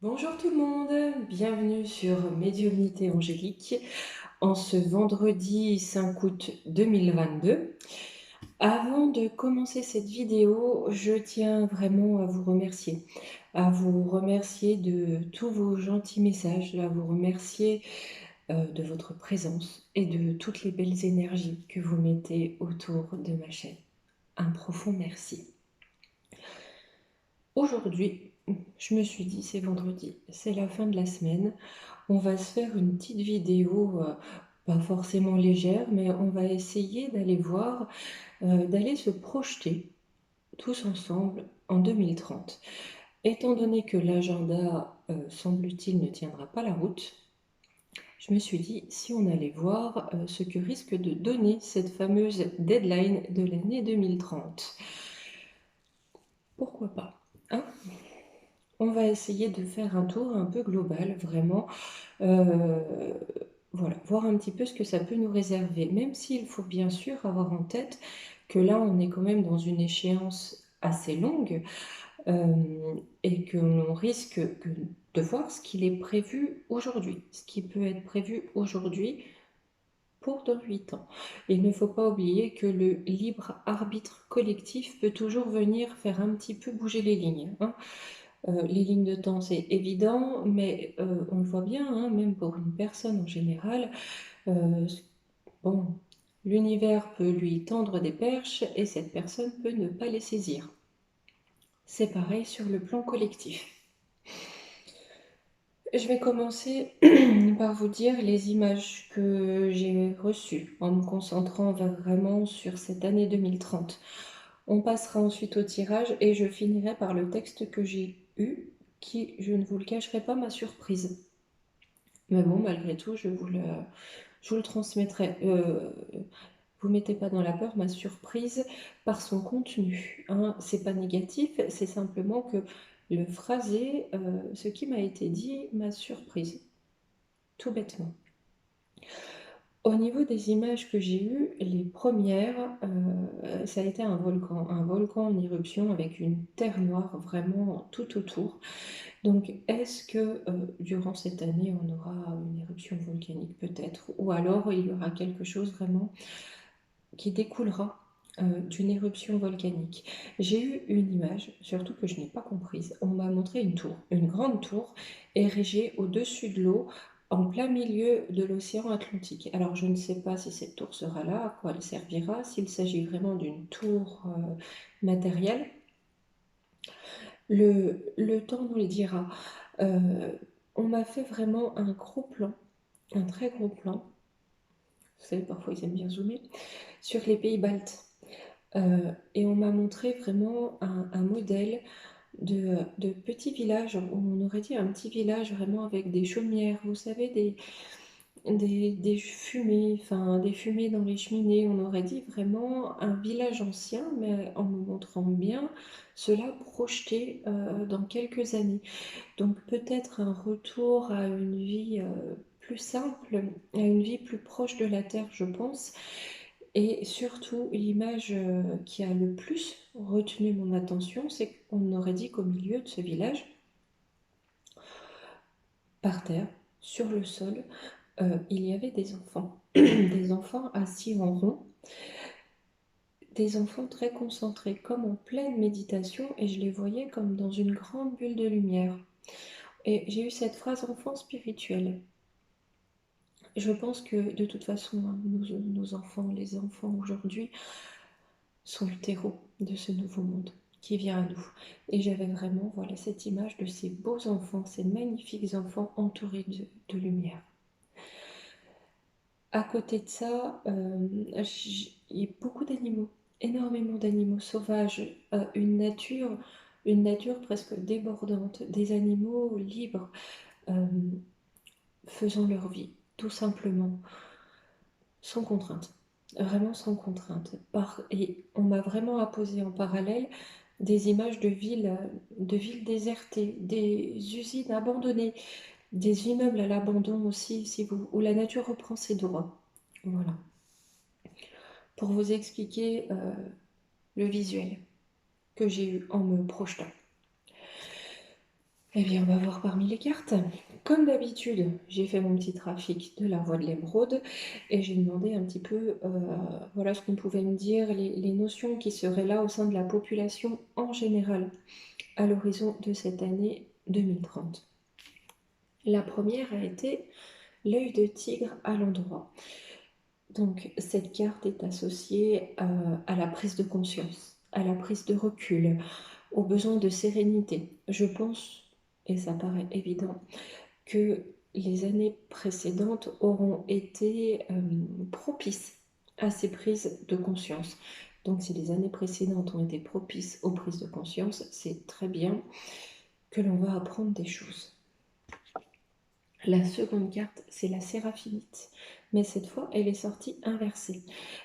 Bonjour tout le monde, bienvenue sur Médiumnité Angélique en ce vendredi 5 août 2022. Avant de commencer cette vidéo, je tiens vraiment à vous remercier de tous vos gentils messages, à vous remercier de votre présence et de toutes les belles énergies que vous mettez autour de ma chaîne. Un profond merci. Aujourd'hui, je me suis dit, c'est vendredi, c'est la fin de la semaine. On va se faire une petite vidéo, pas forcément légère, mais on va essayer d'aller voir, d'aller se projeter tous ensemble en 2030. Étant donné que l'agenda, semble-t-il, ne tiendra pas la route, je me suis dit, si on allait voir ce que risque de donner cette fameuse deadline de l'année 2030. Pourquoi pas, hein? On va essayer de faire un tour un peu global, vraiment, voilà, voir un petit peu ce que ça peut nous réserver, même s'il faut bien sûr avoir en tête que là, on est quand même dans une échéance assez longue, et que l'on risque de voir ce qu'il est prévu aujourd'hui, ce qui peut être prévu aujourd'hui pour dans 8 ans. Et il ne faut pas oublier que le libre arbitre collectif peut toujours venir faire un petit peu bouger les lignes, hein. Les lignes de temps, c'est évident, mais on le voit bien, hein, même pour une personne en général, bon, l'univers peut lui tendre des perches et cette personne peut ne pas les saisir. C'est pareil sur le plan collectif. Je vais commencer par vous dire les images que j'ai reçues en me concentrant vraiment sur cette année 2030. On passera ensuite au tirage et je finirai par le texte que j'ai eu, qui, je ne vous le cacherai pas, m'a surprise. Mais bon, malgré tout, je vous le transmettrai. Vous mettez pas dans la peur, ma surprise par son contenu, hein. C'est pas négatif, c'est simplement que le phrasé, ce qui m'a été dit, m'a surprise, tout bêtement. Au niveau des images que j'ai eues, les premières, ça a été un volcan en éruption avec une terre noire vraiment tout autour. Donc, est-ce que durant cette année, on aura une éruption volcanique peut-être, ou alors il y aura quelque chose vraiment qui découlera d'une éruption volcanique? J'ai eu une image, surtout que je n'ai pas comprise. On m'a montré une tour, une grande tour érigée au-dessus de l'eau, en plein milieu de l'océan Atlantique. Alors je ne sais pas si cette tour sera là, à quoi elle servira, s'il s'agit vraiment d'une tour matérielle. Le temps nous le dira. On m'a fait vraiment un gros plan, un très gros plan. Vous savez, parfois ils aiment bien zoomer, sur les pays baltes. Et on m'a montré vraiment un modèle de petit village, on aurait dit un petit village vraiment avec des chaumières, vous savez, des fumées, enfin des fumées dans les cheminées. On aurait dit vraiment un village ancien, mais en me montrant bien cela projeté dans quelques années. Donc peut-être un retour à une vie plus simple, à une vie plus proche de la terre, je pense. Et surtout, l'image qui a le plus retenu mon attention, c'est qu'on aurait dit qu'au milieu de ce village, par terre, sur le sol, il y avait des enfants, des enfants assis en rond, des enfants très concentrés, comme en pleine méditation, et je les voyais comme dans une grande bulle de lumière. Et j'ai eu cette phrase enfant spirituel. Je pense que de toute façon, hein, nos enfants, les enfants aujourd'hui, sont le terreau de ce nouveau monde qui vient à nous. Et j'avais vraiment, voilà, cette image de ces beaux enfants, ces magnifiques enfants entourés de lumière. À côté de ça, il y a beaucoup d'animaux, énormément d'animaux sauvages, une nature presque débordante, des animaux libres, euh, faisant leur vie, tout simplement, sans contrainte, vraiment sans contrainte. Et on m'a vraiment apposé en parallèle des images de villes désertées, des usines abandonnées, des immeubles à l'abandon aussi, où la nature reprend ses droits. Voilà. Pour vous expliquer le visuel que j'ai eu en me projetant. Eh bien, on va voir parmi les cartes. Comme d'habitude, j'ai fait mon petit trafic de la voie de l'émeraude et j'ai demandé un petit peu voilà ce qu'on pouvait me dire, les notions qui seraient là au sein de la population en général à l'horizon de cette année 2030. La première a été l'œil de tigre à l'endroit. Donc, cette carte est associée à la prise de conscience, à la prise de recul, au besoin de sérénité. Je pense, et ça paraît évident, que les années précédentes auront été propices à ces prises de conscience. Donc, si les années précédentes ont été propices aux prises de conscience, c'est très bien que l'on va apprendre des choses. La seconde carte, c'est la séraphinite, mais cette fois, elle est sortie inversée.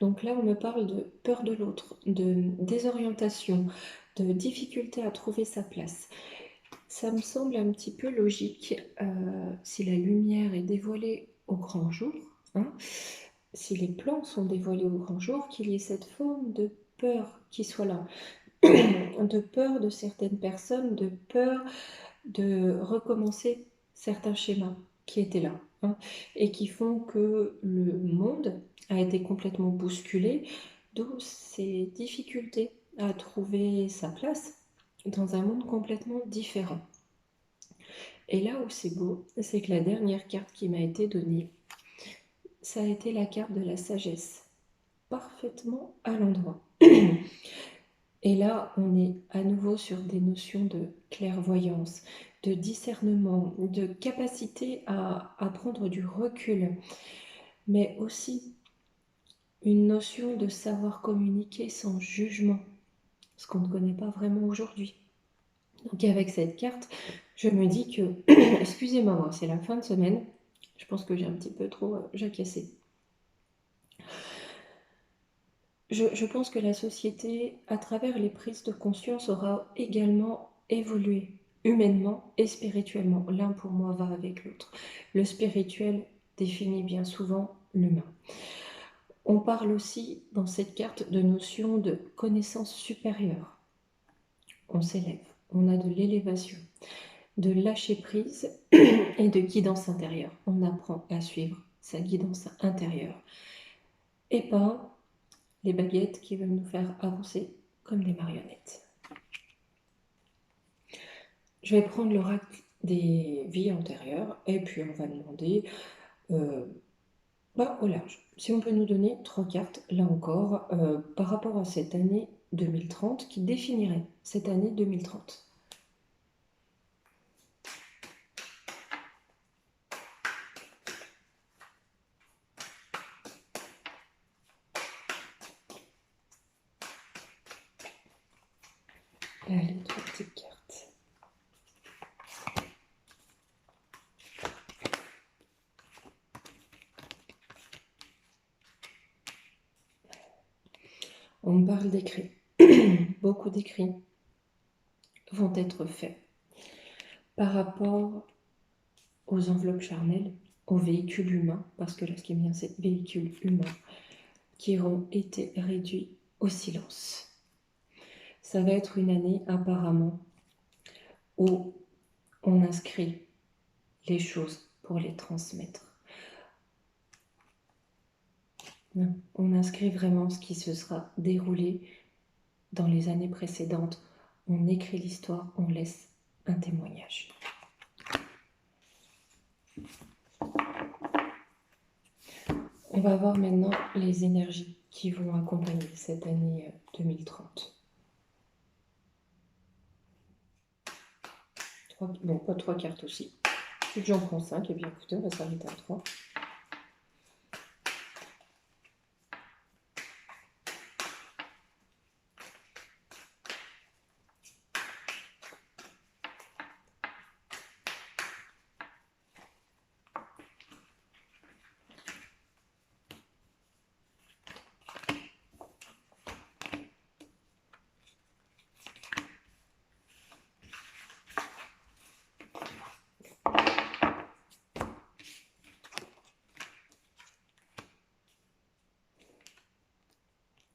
Donc là, on me parle de peur de l'autre, de désorientation, de difficulté à trouver sa place. Ça me semble un petit peu logique si la lumière est dévoilée au grand jour, hein, si les plans sont dévoilés au grand jour, qu'il y ait cette forme de peur qui soit là, de peur de certaines personnes, de peur de recommencer certains schémas qui étaient là, hein, et qui font que le monde a été complètement bousculé, d'où ces difficultés à trouver sa place dans un monde complètement différent. Et là où c'est beau, c'est que la dernière carte qui m'a été donnée, ça a été la carte de la sagesse, parfaitement à l'endroit. Et là, on est à nouveau sur des notions de clairvoyance, de discernement, de capacité à prendre du recul, mais aussi une notion de savoir communiquer sans jugement, ce qu'on ne connaît pas vraiment aujourd'hui. Donc avec cette carte, je me dis que, excusez-moi, c'est la fin de semaine, je pense que j'ai un petit peu trop jacassé. Je pense que la société, à travers les prises de conscience, aura également évolué humainement et spirituellement. L'un pour moi va avec l'autre. Le spirituel définit bien souvent l'humain. On parle aussi dans cette carte de notion de connaissance supérieure. On s'élève, on a de l'élévation, de lâcher prise et de guidance intérieure. On apprend à suivre sa guidance intérieure. Et pas les baguettes qui veulent nous faire avancer comme des marionnettes. Je vais prendre l'oracle des vies antérieures et puis on va demander au large. Si on peut nous donner 3 cartes, là encore, par rapport à cette année 2030, qui définirait cette année 2030. Allez, 3 petites cartes. On me parle d'écrits. Beaucoup d'écrits vont être faits par rapport aux enveloppes charnelles, aux véhicules humains, parce que là, ce qui est bien, c'est véhicules humains qui auront été réduits au silence. Ça va être une année apparemment où on inscrit les choses pour les transmettre. On inscrit vraiment ce qui se sera déroulé dans les années précédentes. On écrit l'histoire, on laisse un témoignage. On va voir maintenant les énergies qui vont accompagner cette année 2030. Bon, pas 3 cartes aussi. Si j'en prends 5, et bien écoutez, on va s'arrêter à 3.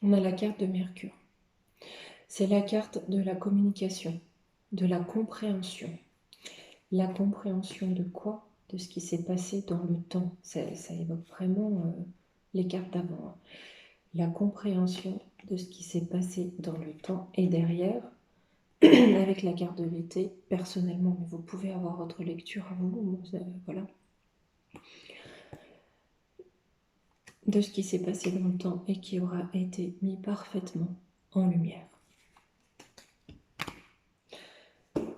On a la carte de Mercure. C'est la carte de la communication, de la compréhension. La compréhension de quoi? De ce qui s'est passé dans le temps. Ça évoque vraiment les cartes d'avant. Hein. La compréhension de ce qui s'est passé dans le temps et derrière, avec la carte de l'été, personnellement, mais vous pouvez avoir votre lecture à vous, voilà. De ce qui s'est passé dans le temps et qui aura été mis parfaitement en lumière.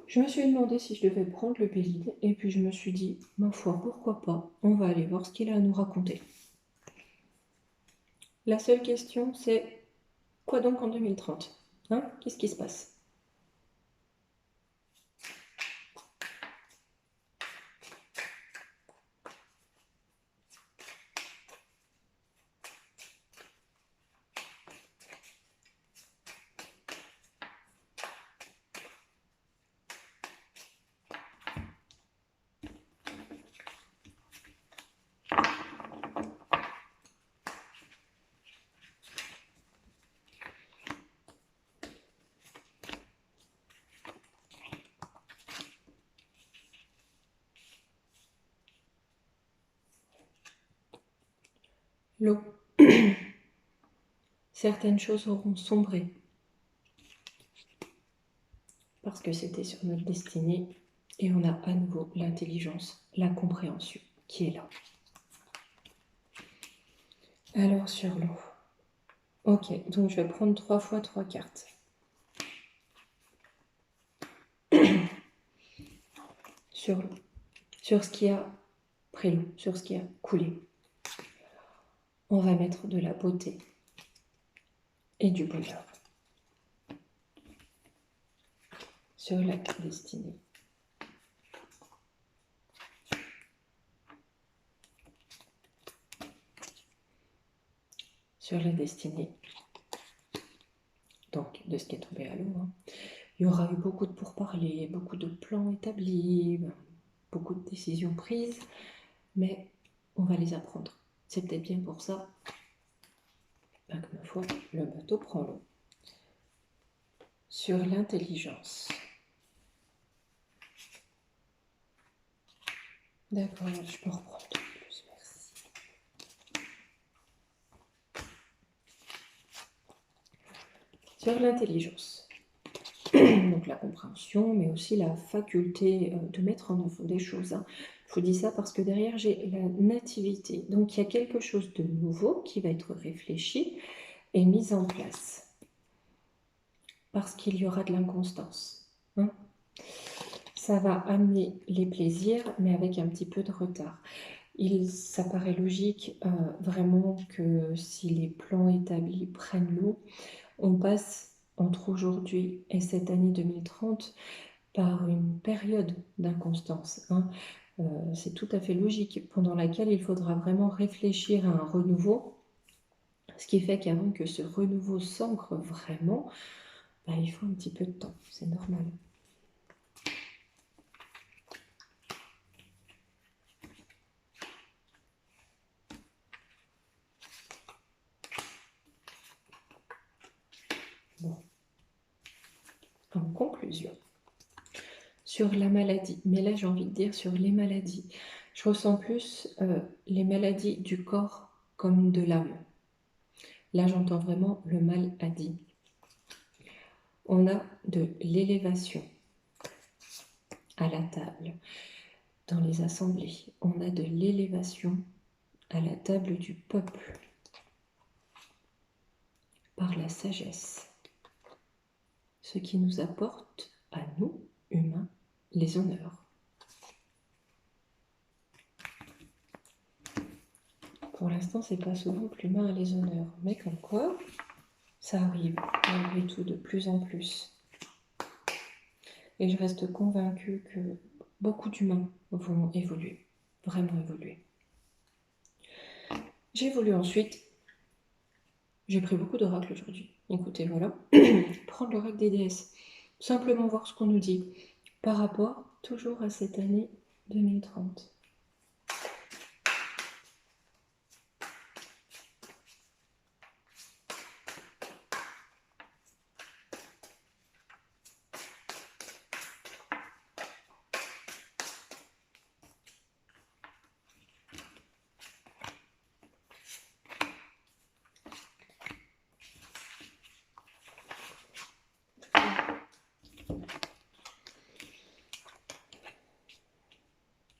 Je me suis demandé si je devais prendre le Bélide, et puis je me suis dit, ma foi, pourquoi pas, on va aller voir ce qu'il a à nous raconter. La seule question, c'est, quoi donc en 2030 hein? Qu'est-ce qui se passe? L'eau. Certaines choses auront sombré, parce que c'était sur notre destinée, et on a à nouveau l'intelligence, la compréhension qui est là. Alors sur l'eau. Ok, donc je vais prendre 3 fois 3 cartes. Sur l'eau. Sur ce qui a pris l'eau, sur ce qui a coulé. On va mettre de la beauté et du bonheur. Sur la destinée. Sur la destinée, donc de ce qui est tombé à l'eau. Hein. Il y aura eu beaucoup de pourparlers, beaucoup de plans établis, beaucoup de décisions prises, mais on va les apprendre. C'est peut-être bien pour ça que, ma foi, le bateau prend l'eau. Sur l'intelligence. D'accord, je peux reprendre plus, merci. Sur l'intelligence. Donc la compréhension, mais aussi la faculté de mettre en œuvre des choses. Hein. Je vous dis ça parce que derrière, j'ai la nativité. Donc il y a quelque chose de nouveau qui va être réfléchi et mis en place. Parce qu'il y aura de l'inconstance. Hein. Ça va amener les plaisirs, mais avec un petit peu de retard. Ça paraît logique vraiment que si les plans établis prennent l'eau, on passe entre aujourd'hui et cette année 2030 par une période d'inconstance. Hein. C'est tout à fait logique, pendant laquelle il faudra vraiment réfléchir à un renouveau, ce qui fait qu'avant que ce renouveau s'ancre vraiment, il faut un petit peu de temps, c'est normal. Bon. En conclusion, sur la maladie, mais là j'ai envie de dire sur les maladies, je ressens plus les maladies du corps comme de l'âme. Là j'entends vraiment le maladie. On a de l'élévation à la table, dans les assemblées. On a de l'élévation à la table du peuple, par la sagesse, ce qui nous apporte, à nous, humains, les honneurs. Pour l'instant, c'est pas souvent que l'humain a les honneurs, mais comme quoi, ça arrive, malgré tout, de plus en plus. Et je reste convaincue que beaucoup d'humains vont évoluer, vraiment évoluer. J'évolue ensuite. J'ai pris beaucoup d'oracles aujourd'hui. Écoutez, voilà. Prendre l'oracle des déesses. Simplement voir ce qu'on nous dit par rapport toujours à cette année 2030.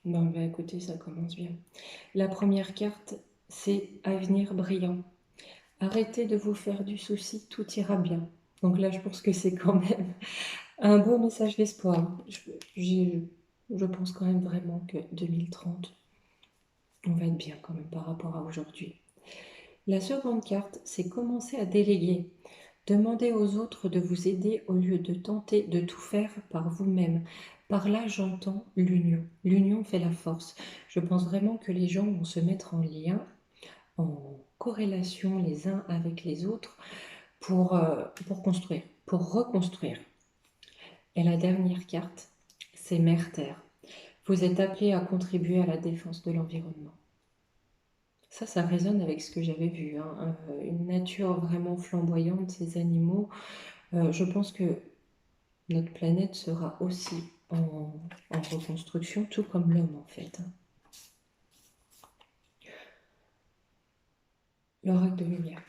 Bon, bah écoutez, ça commence bien. La première carte, c'est avenir brillant. Arrêtez de vous faire du souci, tout ira bien. Donc là, je pense que c'est quand même un beau message d'espoir. Je pense quand même vraiment que 2030, on va être bien quand même par rapport à aujourd'hui. La seconde carte, c'est commencer à déléguer. Demandez aux autres de vous aider au lieu de tenter de tout faire par vous-même. Par là, j'entends l'union. L'union fait la force. Je pense vraiment que les gens vont se mettre en lien, en corrélation les uns avec les autres pour construire, pour reconstruire. Et la dernière carte, c'est Mère-Terre. Vous êtes appelé à contribuer à la défense de l'environnement. Ça résonne avec ce que j'avais vu, hein. Une nature vraiment flamboyante, ces animaux. Je pense que notre planète sera aussi en reconstruction, tout comme l'homme en fait. L'oracle de lumière.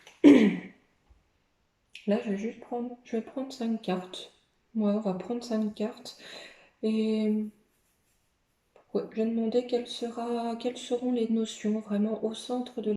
Là, je vais prendre 5 cartes. Ouais, on va prendre 5 cartes. Et ouais, je vais demander quelles seront les notions vraiment au centre de